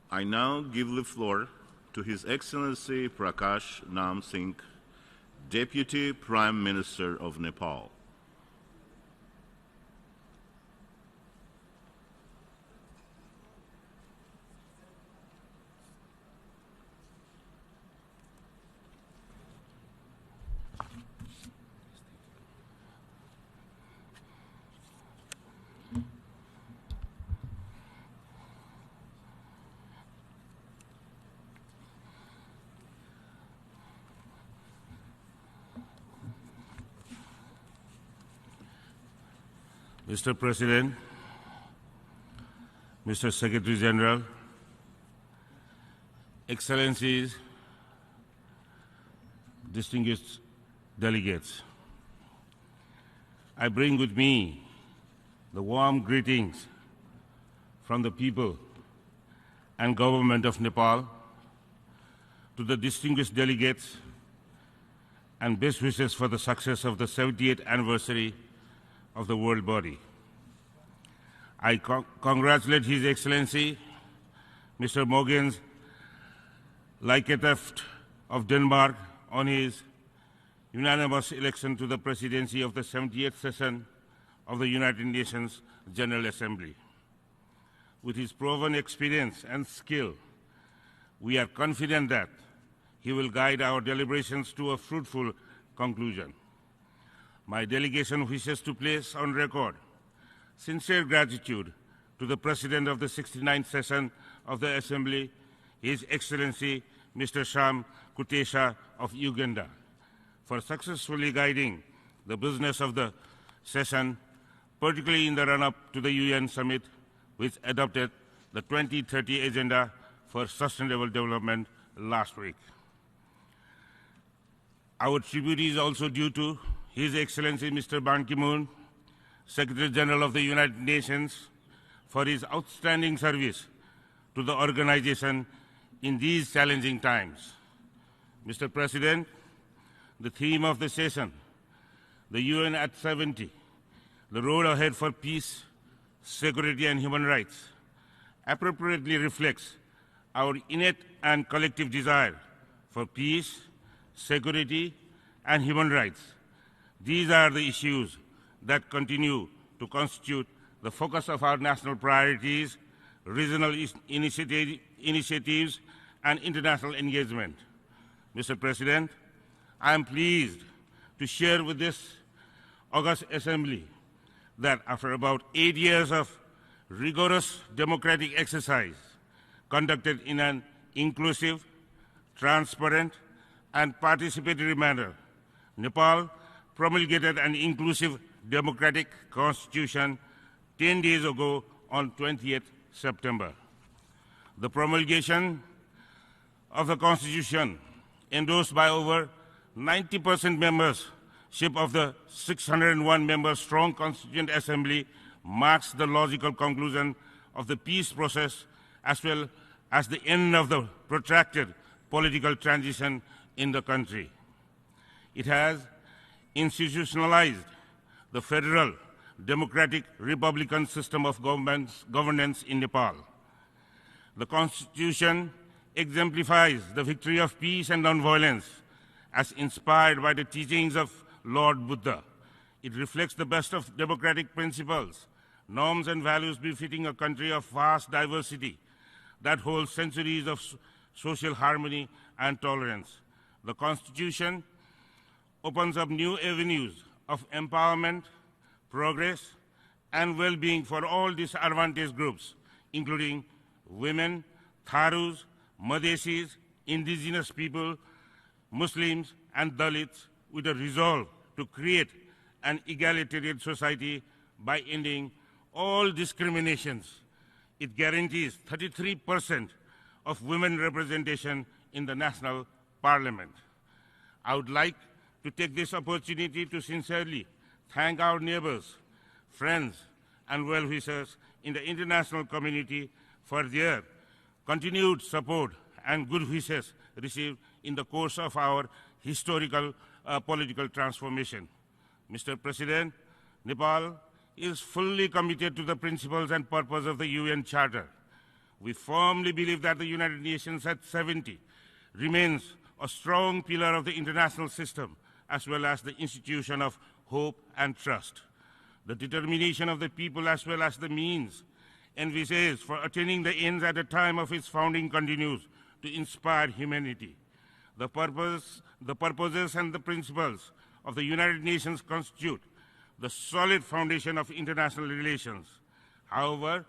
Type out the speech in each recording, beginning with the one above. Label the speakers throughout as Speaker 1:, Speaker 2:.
Speaker 1: I now give the floor to His Excellency Prakesh Singh, Deputy Prime Minister of Nepal.
Speaker 2: Mr. President, Mr. Secretary General, Excellencies, distinguished delegates, I bring with me the warm greetings from the people and government of Nepal to the distinguished delegates and best wishes for the success of the 78th anniversary of the World Body. I congratulate His Excellency, Mr. Mogens Lykketoft of Denmark on his unanimous election to the presidency of the 78th session of the United Nations General Assembly. With his proven experience and skill, we are confident that he will guide our deliberations to a fruitful conclusion. My delegation wishes to place on record sincere gratitude to the President of the 69th session of the Assembly, His Excellency Mr. Sam Kutesa of Uganda, for successfully guiding the business of the session, particularly in the run-up to the UN Summit, which adopted the 2030 Agenda for Sustainable Development last week. Our tribute is also due to His Excellency Mr. Ban Ki-moon, Secretary General of the United Nations, for his outstanding service to the organization in these challenging times. Mr. President, the theme of the session, the UN at 70, the road ahead for peace, security and human rights, appropriately reflects our innate and collective desire for peace, security and human rights. These are the issues that continue to constitute the focus of our national priorities, regional initiatives, and international engagement. Mr. President, I am pleased to share with this August Assembly that after about 8 years of rigorous democratic exercise conducted in an inclusive, transparent, and participatory manner, Nepal promulgated an inclusive democratic constitution 10 days ago on 20th September. The promulgation of the constitution, endorsed by over 90% membership of the 601-member strong Constituent Assembly, marks the logical conclusion of the peace process as well as the end of the protracted political transition in the country. It has institutionalized the federal democratic republican system of governance in Nepal. The Constitution exemplifies the victory of peace and nonviolence as inspired by the teachings of Lord Buddha. It reflects the best of democratic principles, norms and values befitting a country of vast diversity that holds centuries of social harmony and tolerance. The Constitution opens up new avenues of empowerment, progress, and well-being for all disadvantaged groups, including women, Tharus, Madhesis, indigenous people, Muslims, and Dalits, with a resolve to create an egalitarian society by ending all discriminations. It guarantees 33% of women representation in the national parliament. I would like to take this opportunity to sincerely thank our neighbors, friends, and well-wishers in the international community for their continued support and good wishes received in the course of our historical political transformation. Mr. President, Nepal is fully committed to the principles and purpose of the UN Charter. We firmly believe that the United Nations at 70 remains a strong pillar of the international system, as well as the institution of hope and trust. The determination of the people, as well as the means envisaged for attaining the ends at the time of its founding, continues to inspire humanity. The purposes and the principles of the United Nations constitute the solid foundation of international relations. However,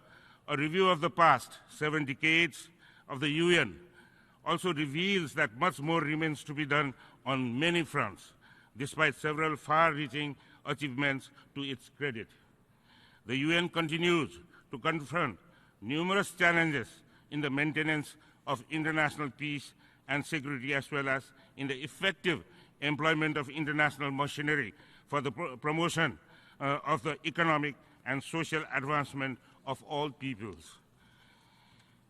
Speaker 2: a review of the past 7 decades of the UN also reveals that much more remains to be done on many fronts, despite several far-reaching achievements to its credit. The UN continues to confront numerous challenges in the maintenance of international peace and security, as well as in the effective employment of international machinery for the promotion of the economic and social advancement of all peoples.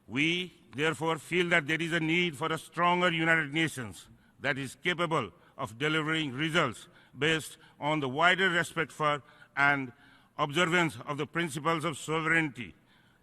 Speaker 2: We, therefore, feel that there is a need for a stronger United Nations that is capable of delivering results based on the wider respect for and observance of the principles of sovereignty,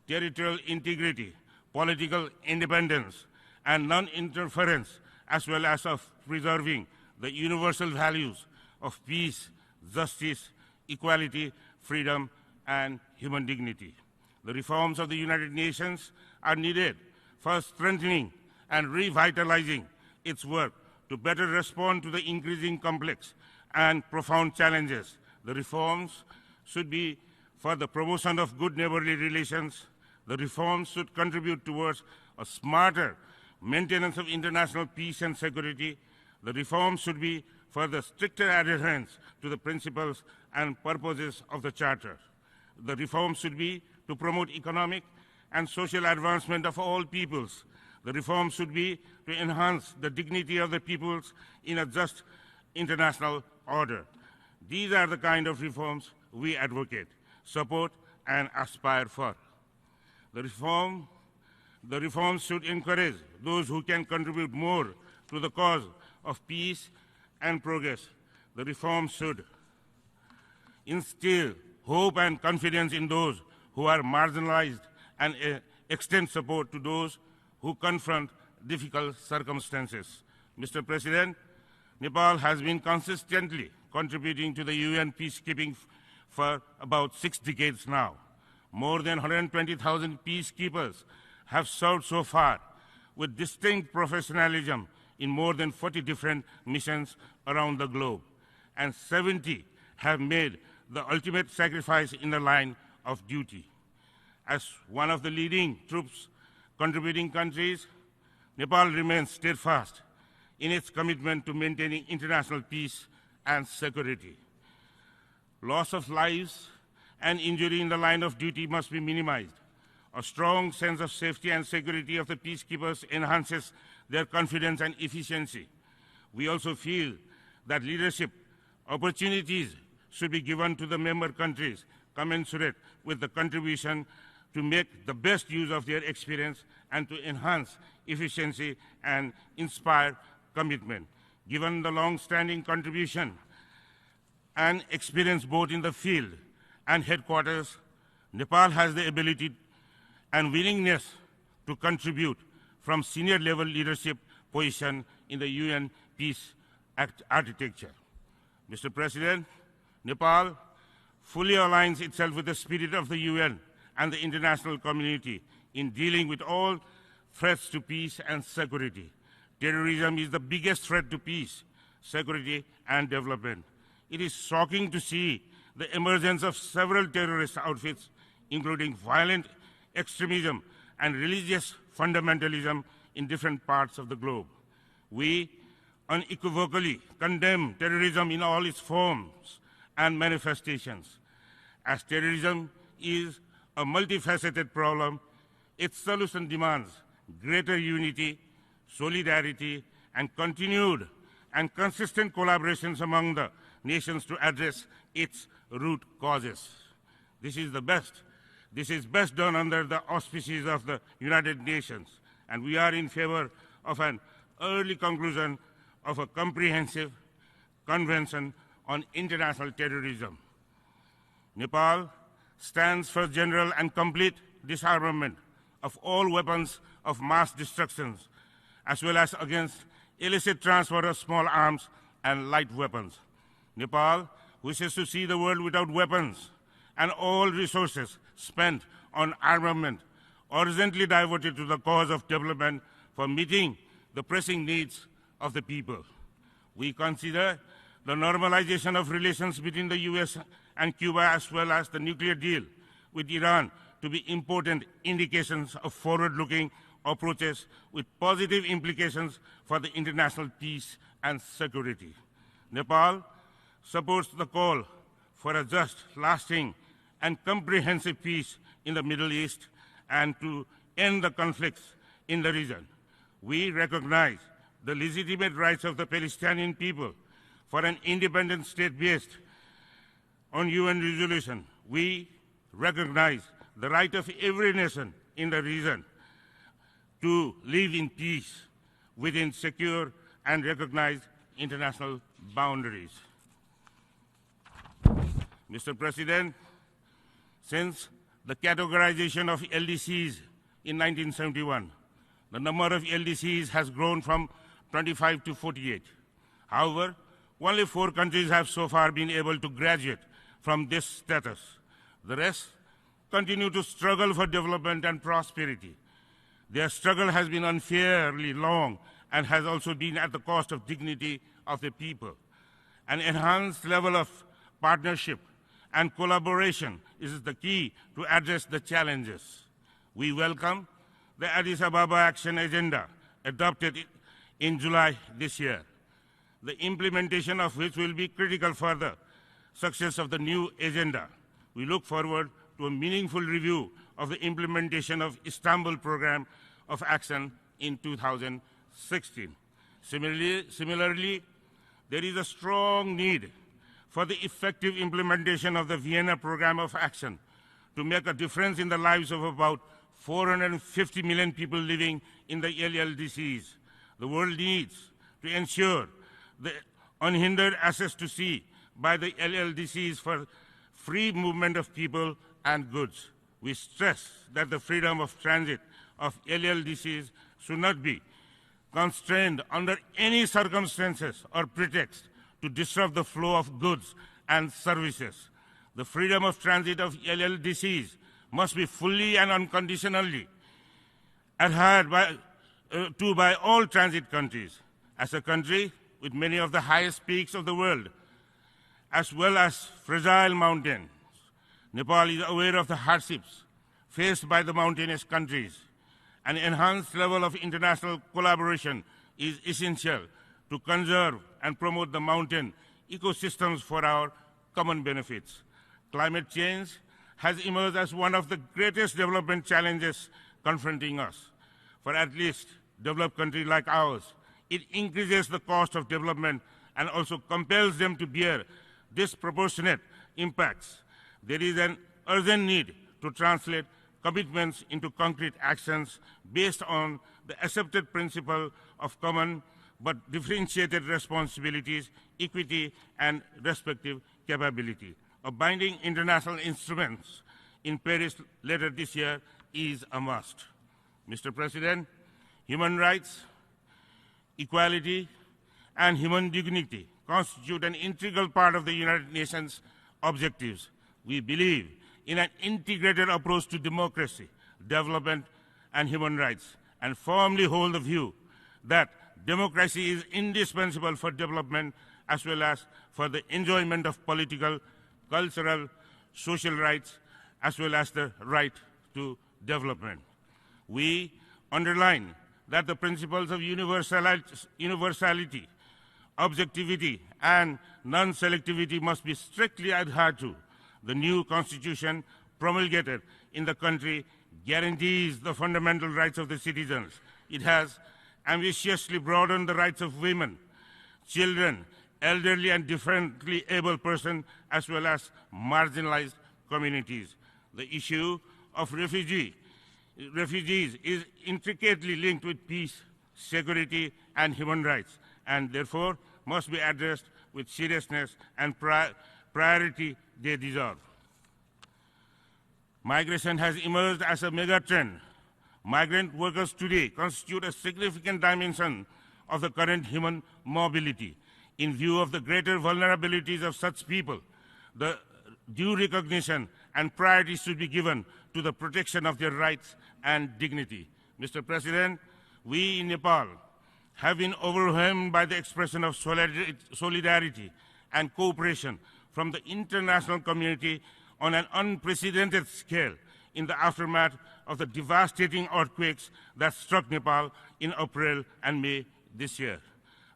Speaker 2: territorial integrity, political independence, and non-interference, as well as of preserving the universal values of peace, justice, equality, freedom, and human dignity. The reforms of the United Nations are needed for strengthening and revitalizing its work to better respond to the increasing complex and profound challenges. The reforms should be for the promotion of good neighborly relations. The reforms should contribute towards a smarter maintenance of international peace and security. The reforms should be for the stricter adherence to the principles and purposes of the Charter. The reforms should be to promote economic and social advancement of all peoples. The reforms should be to enhance the dignity of the peoples in a just international order. These are the kind of reforms we advocate, support, and aspire for. The reforms should encourage those who can contribute more to the cause of peace and progress. The reforms should instill hope and confidence in those who are marginalized and extend support to those who confront difficult circumstances. Mr. President, Nepal has been consistently contributing to the UN peacekeeping for about 6 decades now. More than 120,000 peacekeepers have served so far with distinct professionalism in more than 40 different missions around the globe, and 70 have made the ultimate sacrifice in the line of duty. As one of the leading troops contributing countries, Nepal remains steadfast in its commitment to maintaining international peace and security. Loss of lives and injury in the line of duty must be minimized. A strong sense of safety and security of the peacekeepers enhances their confidence and efficiency. We also feel that leadership opportunities should be given to the member countries commensurate with the contribution to make the best use of their experience and to enhance efficiency and inspire commitment. Given the long-standing contribution and experience both in the field and headquarters, Nepal has the ability and willingness to contribute from senior level leadership position in the UN peace architecture. Mr. President, Nepal fully aligns itself with the spirit of the UN and the international community in dealing with all threats to peace and security. Terrorism is the biggest threat to peace, security, and development. It is shocking to see the emergence of several terrorist outfits, including violent extremism and religious fundamentalism in different parts of the globe. We unequivocally condemn terrorism in all its forms and manifestations. As terrorism is a multifaceted problem, its solution demands greater unity, solidarity, and continued and consistent collaborations among the nations to address its root causes. This is best done under the auspices of the United Nations, and we are in favor of an early conclusion of a comprehensive convention on international terrorism. Nepal stands for general and complete disarmament of all weapons of mass destruction, as well as against illicit transfer of small arms and light weapons. Nepal wishes to see the world without weapons and all resources spent on armament urgently diverted to the cause of development for meeting the pressing needs of the people. We consider the normalization of relations between the US and Cuba, as well as the nuclear deal with Iran, to be important indications of forward-looking approaches with positive implications for the international peace and security. Nepal supports the call for a just, lasting, and comprehensive peace in the Middle East and to end the conflicts in the region. We recognize the legitimate rights of the Palestinian people for an independent state based on UN resolution. We recognize the right of every nation in the region to live in peace within secure and recognized international boundaries. Mr. President, since the categorization of LDCs in 1971, the number of LDCs has grown from 25 to 48. However, only 4 countries have so far been able to graduate from this status. The rest continue to struggle for development and prosperity. Their struggle has been unfairly long and has also been at the cost of dignity of the people. An enhanced level of partnership and collaboration is the key to address the challenges. We welcome the Addis Ababa Action Agenda adopted in July this year, the implementation of which will be critical for the success of the new agenda. We look forward to a meaningful review of the implementation of Istanbul Programme of Action in 2016. Similarly, there is a strong need for the effective implementation of the Vienna Programme of Action to make a difference in the lives of about 450 million people living in the LLDCs. The world needs to ensure the unhindered access to sea by the LLDCs for free movement of people and goods. We stress that the freedom of transit of LLDCs should not be constrained under any circumstances or pretext to disrupt the flow of goods and services. The freedom of transit of LLDCs must be fully and unconditionally adhered to by all transit countries. As a country with many of the highest peaks of the world, as well as fragile mountains, Nepal is aware of the hardships faced by the mountainous countries. An enhanced level of international collaboration is essential to conserve and promote the mountain ecosystems for our common benefits. Climate change has emerged as one of the greatest development challenges confronting us. For at least developed countries like ours, it increases the cost of development and also compels them to bear disproportionate impacts. There is an urgent need to translate commitments into concrete actions based on the accepted principle of common but differentiated responsibilities, equity, and respective capability. A binding international instruments in Paris later this year is a must. Mr. President, human rights, equality, and human dignity constitute an integral part of the United Nations objectives. We believe in an integrated approach to democracy, development, and human rights, and firmly hold the view that democracy is indispensable for development as well as for the enjoyment of political, cultural, social rights, as well as the right to development. We underline that the principles of universality, objectivity, and non-selectivity must be strictly adhered to. The new constitution promulgated in the country guarantees the fundamental rights of the citizens. It has ambitiously broadened the rights of women, children, elderly and differently able persons, as well as marginalized communities. The issue of refugees is intricately linked with peace, security, and human rights, and therefore must be addressed with seriousness and priority they deserve. Migration has emerged as a megatrend Migrant workers today constitute a significant dimension of the current human mobility. In view of the greater vulnerabilities of such people, the due recognition and priority should be given to the protection of their rights and dignity. Mr. President, we in Nepal have been overwhelmed by the expression of solidarity and cooperation from the international community on an unprecedented scale in the aftermath of the devastating earthquakes that struck Nepal in April and May this year.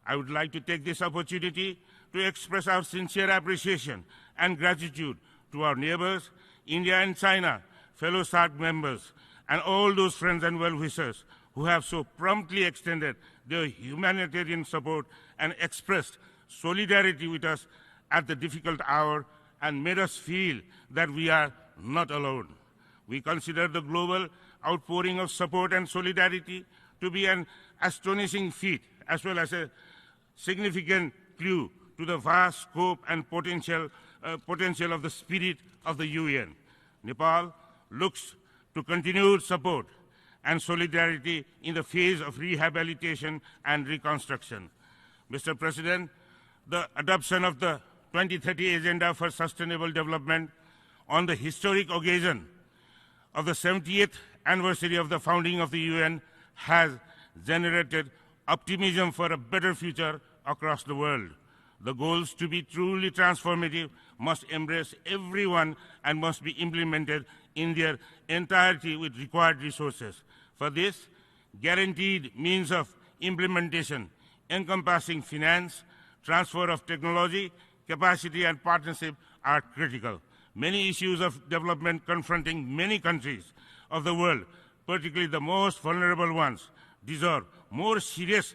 Speaker 2: I would like to take this opportunity to express our sincere appreciation and gratitude to our neighbors, India and China, fellow SAARC members, and all those friends and well-wishers who have so promptly extended their humanitarian support and expressed solidarity with us at the difficult hour and made us feel that we are not alone. We consider the global outpouring of support and solidarity to be an astonishing feat, as well as a significant clue to the vast scope and potential of the spirit of the UN. Nepal looks to continued support and solidarity in the phase of rehabilitation and reconstruction. Mr. President, the adoption of the 2030 Agenda for Sustainable Development on the historic occasion of the 70th anniversary of the founding of the UN has generated optimism for a better future across the world. The goals to be truly transformative must embrace everyone and must be implemented in their entirety with required resources. For this, guaranteed means of implementation encompassing finance, transfer of technology, capacity and partnership are critical. Many issues of development confronting many countries of the world, particularly the most vulnerable ones, deserve more serious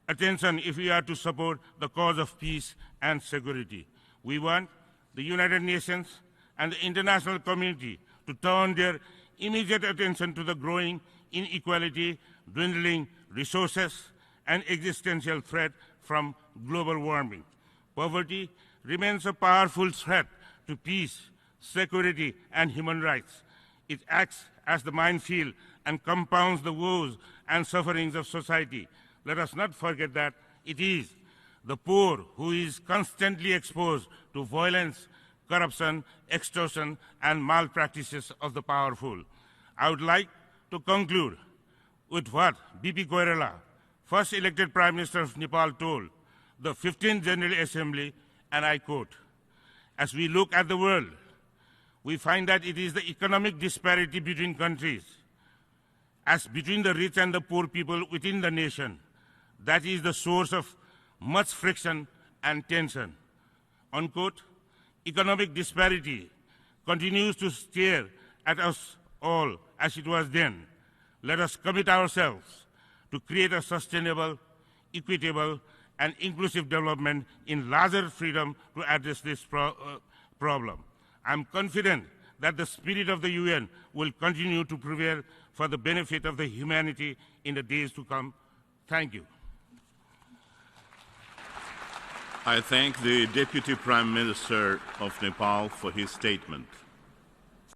Speaker 2: attention if we are to support the cause of peace and security. We want the United Nations and the international community to turn their immediate attention to the growing inequality, dwindling resources, and existential threat from global warming. Poverty remains a powerful threat to peace, security, and human rights. It acts as the minefield and compounds the woes and sufferings of society. Let us not forget that it is the poor who is constantly exposed to violence, corruption, extortion, and malpractices of the powerful. I would like to conclude with what B.P. Koirala, first elected Prime Minister of Nepal, told the 15th General Assembly, and I quote, "As we look at the world, we find that it is the economic disparity between countries, as between the rich and the poor people within the nation, that is the source of much friction and tension." Unquote. Economic disparity continues to stare at us all as it was then. Let us commit ourselves to create a sustainable, equitable, and inclusive development in larger freedom to address this problem. I am confident that the spirit of the UN will continue to prevail for the benefit of the humanity in the days to come. Thank you.
Speaker 1: I thank the Deputy Prime Minister of Nepal for his statement.